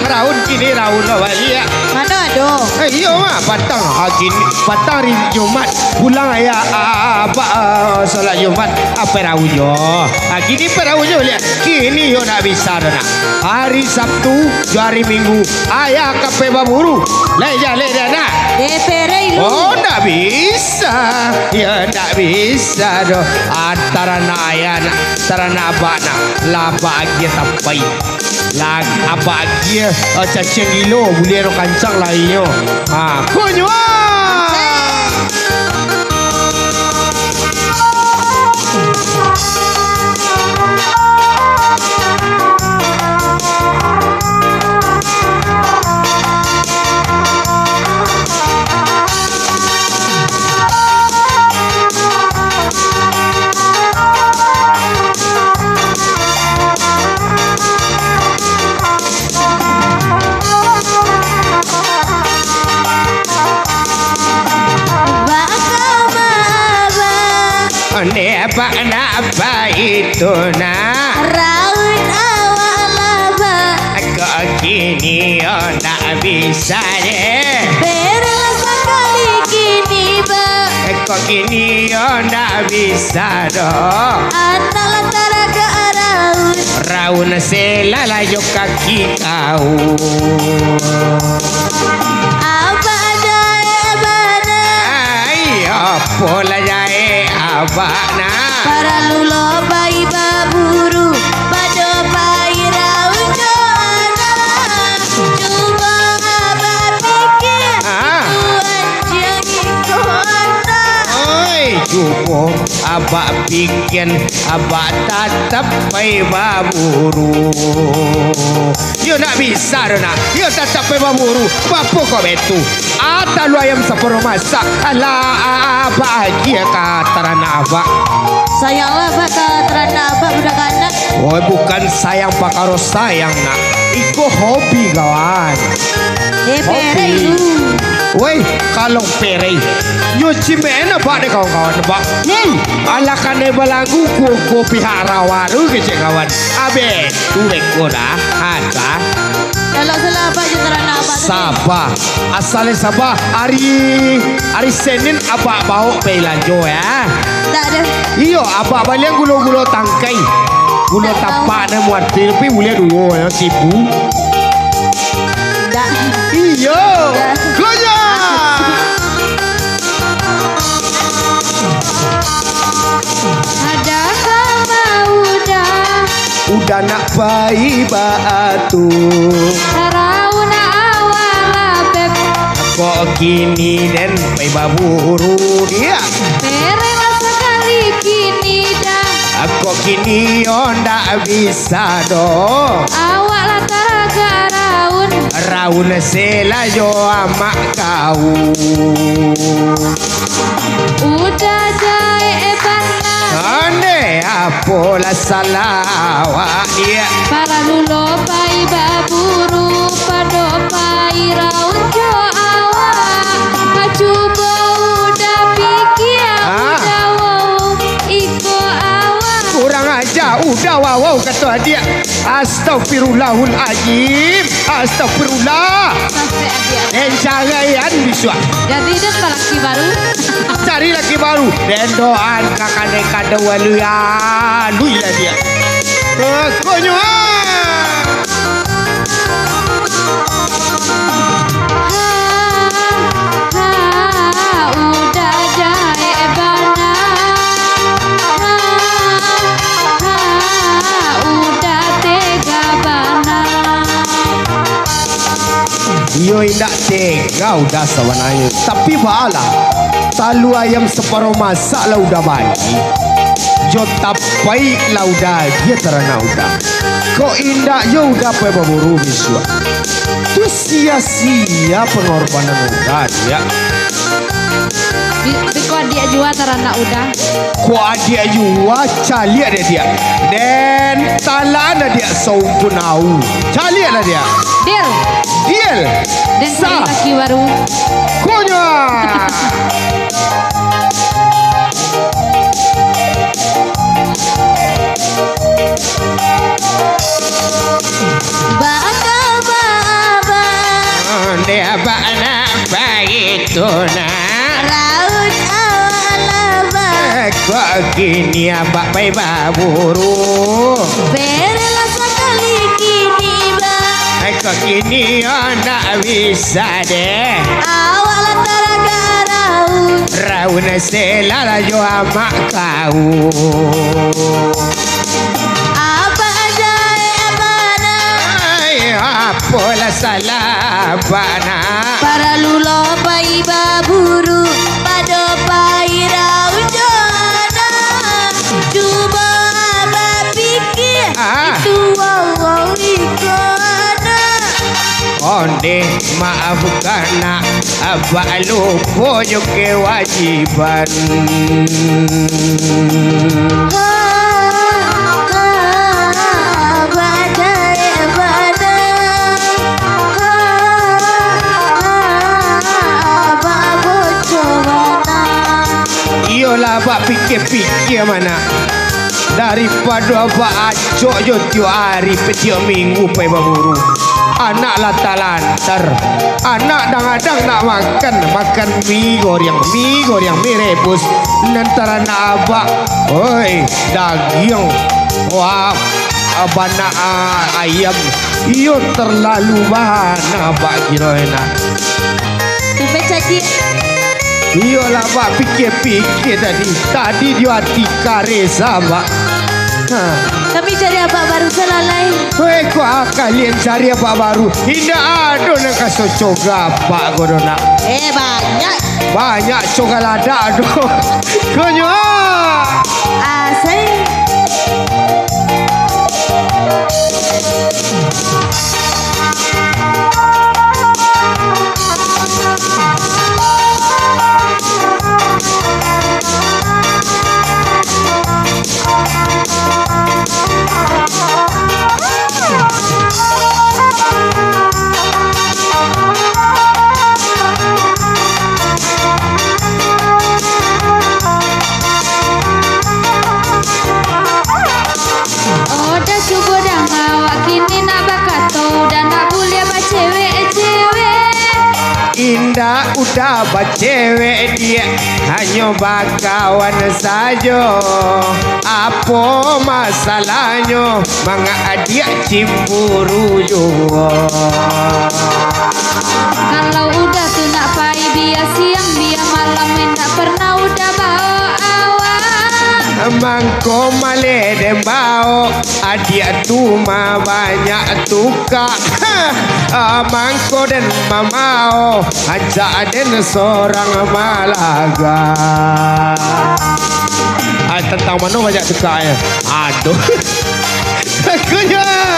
Raun kini Raun Walia. Mana dong? Iya mah patang kini patang hari Jumat pulang ayah apa salat Jumat apa Raunyo. Kini Raunyo lihat kini yo nak bisa dah. Hari Sabtu, hari Minggu ayah kape baburu. Leja nak. DPR lu. Oh tak bisa. Ya tak bisa doh. Antara nak ayah antara nak abah nak lah bahagia sampai. Lag apa dia cacing gilo boleh ro kancang lainnya. Konyo. Apa itu nak Raun awak laba kok gini tak bisa deh Beres sekali kini ba kok gini tak bisa doh Anak lantara ke Raun Raun selalayo kaki kau Apa ada ebana ayo pola jae abana Para lulo bayi baburu Pada bayi Raun doana Cuma abah pikir Tuan jangan kuasa oi cukup abah bikin abah tatap pai baburu yo nak bisa nak yo tatap pai baburu apa kau betu ata lu ayam sepuluh masak ala bahagia katarana abah Sayanglah bakal terana abah budak anak oh bukan sayang pakaro sayang nak iko hobi kawan DPR lu woi kalau perei nyuci mana pak deh kawan-kawan pak ala kane balagu ku pihara waru kece kawan abe tu bekora ada Kalau salah abah je terana abah Sabah asalnya Sabah hari Senin abah bawa belanjo ya Tak ada iyo abah balik gulo-gulo tangkai gulo tapak na muat tapi boleh dulu ya sibu Tak iyo goya Adakah udah nak bayi batu Raun awal beb kok gini dan bayi baburu dia Perela sekali kini dah kok gini ndak bisa dong Awak latara ke Raun Raun selayo amak kau Udah jahe ebana ane apalah salah awak dia Para lulo bayi baburu Pada bayi Raun jo awak Cuba udah pikir Udah wow Iko awak kurang aja udah wow kata dia astagfirullahaladzim astagfirullah Sampai adik-adik jangan bisa Jadi dia laki baru cari lagi baru dan doan kakak kada walu ya lui lah dia konyo udah jahe bana udah tega bana yo indak tega udah sebenarnya tapi bala talu ayam separuh masak lah udah bagi jo tapai lah udah dia terana udah kok indak yo udah apa baburu biswa tu sia-sia pengorbanan udah dia Biko dia jua terana udah kuat dia jua cali ada dia dan talana dia saupun au cali ada dia Deal deal Dan sah laki baru konya Bakal Onde abana begitu nah Raut awal abah kok gini abak pai baburu Berlah sekali kini bah kok gini anak bisa deh Awal taraga raut rauna selala jo amak kau Apa aja abana apalah salah bana Para lulo pai baburu Pada pai raut jana Cuba abah pikir Itu wow ikona onde maafkan abah lupa jo kewajiban iyalah abah pikir-pikir mana daripada abah acok jo tiap hari tiap minggu pai baburu anak lata lantar anak kadang-kadang nak makan mie goreng mie rebus nantara anak abah oi daging wah abana ayam iyo terlalu bana abah kira enak Tumben caci iyalah abah pikir-pikir tadi dia hati karesa abah Kami cari abah baru selalai Hei kok kalian cari apa baru? Tidak ada nak kasih coga apa korona. Banyak coga lada aduh. Konyo. Asai Oda cukup dah ngawak kini nak bakato dan nak boleh apa cewek-cewek Indah udah cewek dia hanya bakawan saja. Apa masalahnya? Mangga dia cemburu juga. Kalau udah tu nak pai dia siang dia malam tak pernah udah bawa awak Mangko male dembao adia tu ma banyak tuka mangko dan mamao aja den seorang malaga tentang mana banyak tuka ya aduh akunya